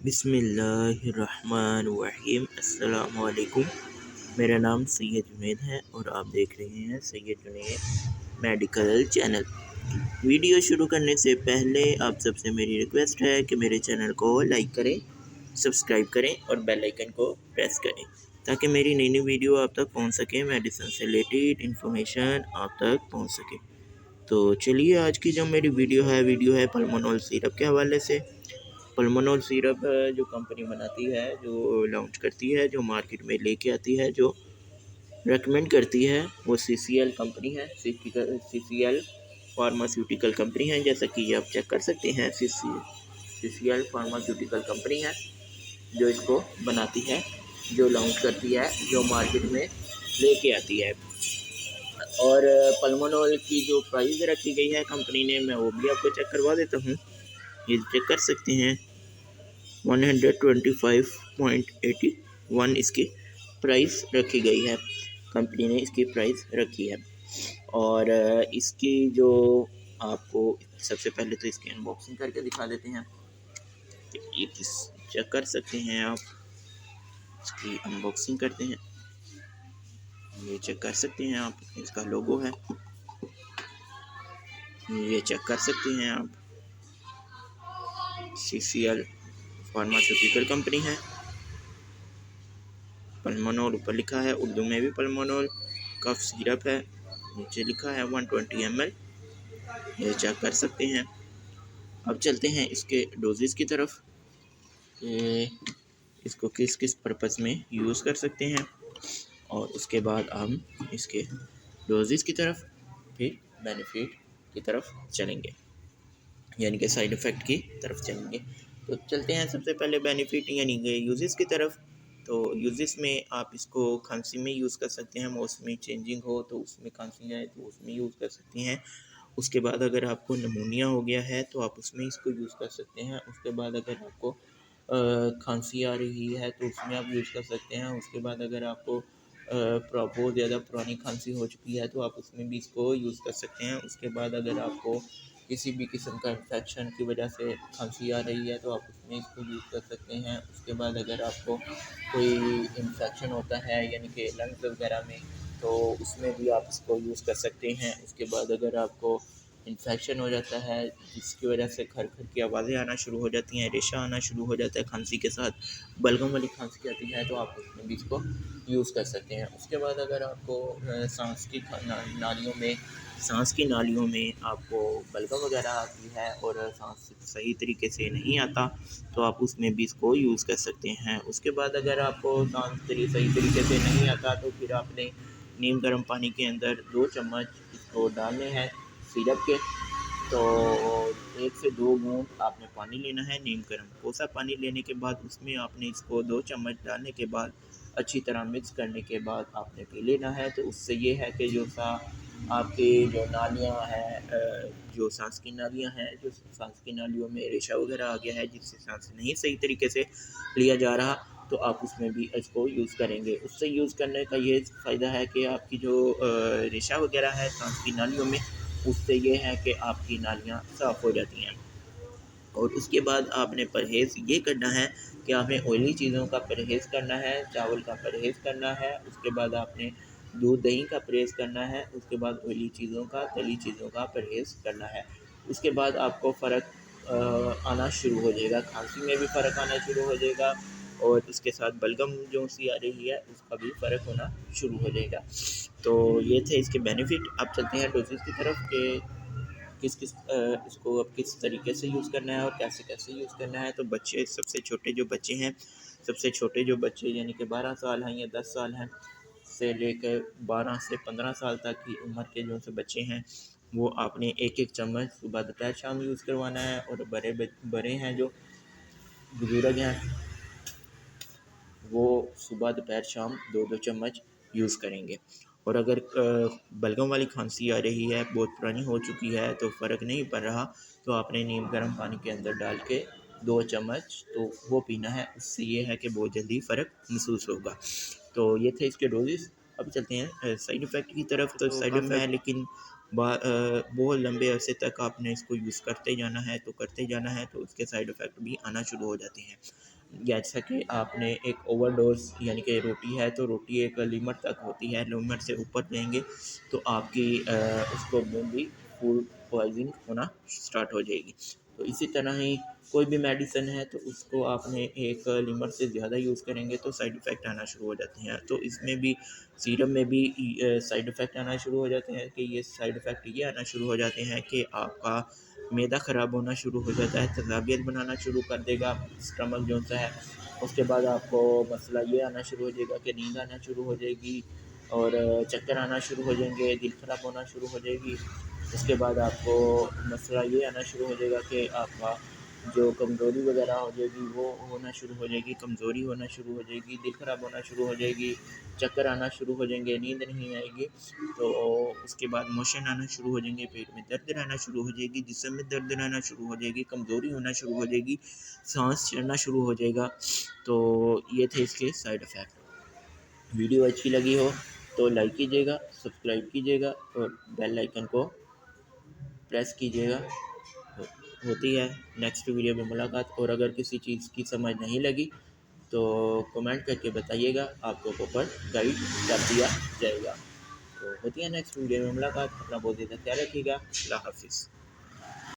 बिस्मिल्लाहिर्रहमानिर्रहीम। अस्सलामुअलैकुम। मेरा नाम सैयद जुनैद है और आप देख रहे हैं Syed Junaid medical channel. Video शुरू करने से पहले आप सबसे मेरी रिक्वेस्ट है कि मेरे चैनल को लाइक करें, सब्सक्राइब करें और बेल आइकन को प्रेस करें ताकि मेरी नई नई वीडियो आप तक पहुंच सके, मेडिसिन से रिलेटेड इंफॉर्मेशन आप तक पहुंच सके। तो चलिए, आज की जो मेरी वीडियो है पल्मोनॉल सिरप के हवाले से। पल्मोनॉल सिरप जो कंपनी बनाती है, जो लॉन्च करती है, जो मार्केट में लेके आती है, जो रेकमेंड करती है, वो CCL कंपनी है। CCL फार्मास्यूटिकल कंपनी है। जैसा कि ये आप चेक कर सकते हैं, CCL फार्मास्यूटिकल कंपनी है जो इसको बनाती है, जो लॉन्च करती है, जो मार्केट में लेके आती है। और पल्मोनॉल की जो प्राइस रखी गई है कंपनी ने, मैं वो भी आपको चेक करवा देता हूँ। ये चेक कर सकते हैं, 125.81 इसकी प्राइस रखी गई है। कंपनी ने इसकी प्राइस रखी है। और इसकी जो आपको सबसे पहले तो इसकी अनबॉक्सिंग करके दिखा देते हैं। ये चेक कर सकते हैं आप, इसकी अनबॉक्सिंग करते हैं। ये चेक कर सकते हैं आप, इसका लोगो है, ये चेक कर सकते हैं आप। CCL फार्मास्यूटिकल कंपनी है। पल्मोनॉल ऊपर लिखा है, उर्दू में भी पल्मोनॉल कफ सिरप है, नीचे लिखा है 120 ml। ये चेक कर सकते हैं। अब चलते हैं इसके डोजेस की तरफ, इसको किस किस पर्पस में यूज़ कर सकते हैं, और उसके बाद हम इसके डोजेस की तरफ, फिर बेनिफिट की तरफ चलेंगे, यानी कि साइड इफ़ेक्ट की तरफ चलेंगे। तो चलते हैं सबसे पहले बेनिफिट यानी कि यूजेस की तरफ। तो यूजेस में आप इसको खांसी में यूज़ कर सकते हैं, मौसमी चेंजिंग हो तो उसमें खांसी आए तो उसमें यूज़ कर सकते हैं। उसके बाद अगर आपको नमूनिया हो गया है तो आप उसमें इसको यूज़ कर सकते हैं। उसके बाद अगर आपको खांसी आ रही है तो उसमें आप यूज़ कर सकते हैं। उसके बाद अगर आपको बहुत ज़्यादा पुरानी खांसी हो चुकी है तो आप उसमें भी इसको यूज़ कर सकते हैं। उसके बाद अगर आपको किसी भी किस्म का इन्फेक्शन की वजह से खांसी आ रही है तो आप उसमें इसको यूज़ कर सकते हैं। उसके बाद अगर आपको कोई इन्फेक्शन होता है यानी कि लंग्स वगैरह में, तो उसमें भी आप इसको यूज़ कर सकते हैं। उसके बाद अगर आपको इन्फेक्शन हो जाता है जिसकी वजह से खर खर की आवाज़ें आना शुरू हो जाती हैं, रेशा आना शुरू हो जाता है, खांसी के साथ बलगम वाली खांसी आती है, तो आप उसमें भी इसको यूज़ कर सकते हैं। उसके बाद अगर आपको सांस की नालियों में आपको बलगम वगैरह आती है और सांस सही तरीके से नहीं आता, तो आप उसमें भी इसको यूज़ कर सकते हैं। उसके बाद अगर आपको सांस सही तरीके से नहीं आता तो फिर आपने नीम गर्म पानी के अंदर 2 चम्मच इसको डालने हैं सिरप के। तो 1 से 2 घूंट आपने पानी लेना है, नीम गर्म कोसा पानी लेने के बाद उसमें आपने इसको 2 चम्मच डालने के बाद अच्छी तरह मिक्स करने के बाद आपने पी लेना है। तो उससे ये है कि आपकी जो नालियाँ हैं, जो सांस की नालियाँ हैं, जो सांस की नालियों में रेशा वगैरह आ गया है जिससे सांस नहीं सही तरीके से लिया जा रहा, तो आप उसमें भी इसको यूज़ करेंगे। उससे यूज़ करने का ये फ़ायदा है कि आपकी जो रेशा वगैरह है सांस की नालियों में, उससे ये है कि आपकी नालियाँ साफ़ हो जाती हैं। और उसके बाद आपने परहेज़ ये करना है कि आपने ऑयली चीज़ों का परहेज़ करना है, चावल का परहेज़ करना है। उसके बाद आपने दूध दही का परहेज़ करना है। उसके बाद ऑयली चीज़ों का, तली चीज़ों का परहेज़ करना है। उसके बाद आपको फ़र्क आना शुरू हो जाएगा, खांसी में भी फ़र्क आना शुरू हो जाएगा और उसके साथ बलगम जो सी आ रही है उसका भी फ़र्क होना शुरू हो जाएगा। तो ये थे इसके बेनिफिट। अब चलते हैं डोजेज़ की तरफ कि इसको अब किस तरीके से यूज़ करना है और कैसे यूज़ करना है। तो बच्चे, सबसे छोटे जो बच्चे हैं, सबसे छोटे जो बच्चे यानी कि 12 साल हैं या 10 साल हैं से लेकर 12 से 15 साल तक की उम्र के जो से बच्चे हैं, वो आपने 1-1 चम्मच सुबह दोपहर शाम यूज़ करवाना है। और बड़े हैं जो बुजुर्ग हैं, वो सुबह दोपहर शाम 2-2 चम्मच यूज़ करेंगे। और अगर बलगम वाली खांसी आ रही है, बहुत पुरानी हो चुकी है, तो फ़र्क नहीं पड़ रहा, तो आपने नीम गर्म पानी के अंदर डाल के 2 चम्मच तो वो पीना है। उससे ये है कि बहुत जल्दी फ़र्क महसूस होगा। तो ये थे इसके डोजेज़। अब चलते हैं साइड इफ़ेक्ट की तरफ। तो साइड इफ़ेक्ट है, लेकिन बहुत लंबे अरसे तक आपने इसको यूज़ करते जाना है, तो उसके साइड इफ़ेक्ट भी आना शुरू हो जाते हैं। जैसा कि आपने एक ओवरडोज यानी कि रोटी है तो रोटी एक लिमिट तक होती है, लिमिट से ऊपर लेंगे तो आपकी उसको में भी फूड पॉइजनिंग होना स्टार्ट हो जाएगी। तो इसी तरह ही कोई भी मेडिसिन है तो उसको आपने एक लिमिट से ज़्यादा यूज़ करेंगे तो साइड इफ़ेक्ट आना शुरू हो जाते हैं। तो इसमें भी सीरम में भी साइड इफ़ेक्ट आना शुरू हो जाते हैं कि ये साइड इफ़ेक्ट ये आना शुरू हो जाते हैं कि आपका मैदा ख़राब होना शुरू हो जाता है, तेज़ाबियत बनाना शुरू कर देगा स्टमक जो सा है। उसके बाद आपको मसला ये आना शुरू हो जाएगा कि नींद आना शुरू हो जाएगी और चक्कर आना शुरू हो जाएंगे, दिल ख़राब होना शुरू हो जाएगी। उसके बाद आपको मसला ये आना शुरू हो जाएगा कि आपका जो कमज़ोरी वगैरह हो जाएगी वो होना शुरू हो जाएगी, कमज़ोरी होना शुरू हो जाएगी, दिल ख़राब होना शुरू हो जाएगी, चक्कर आना शुरू हो जाएंगे, नींद नहीं आएगी। तो उसके बाद मोशन आना शुरू हो जाएंगे, पेट में दर्द रहना शुरू हो जाएगी, जिस्म में दर्द रहना शुरू हो जाएगी, कमज़ोरी होना शुरू हो जाएगी, सांस चढ़ना शुरू हो जाएगा। तो ये थे इसके साइड इफ़ेक्ट। वीडियो अच्छी लगी हो तो लाइक कीजिएगा, सब्सक्राइब कीजिएगा और बेल आइकन को प्रेस कीजिएगा। होती है नेक्स्ट वीडियो में मुलाकात। और अगर किसी चीज़ की समझ नहीं लगी तो कमेंट करके बताइएगा, आपको प्रॉपर गाइड कर दिया जाएगा। तो होती है नेक्स्ट वीडियो में मुलाकात। अपना बहुत ज़्यादा ख्याल रखिएगा। अल्लाह हाफिज़।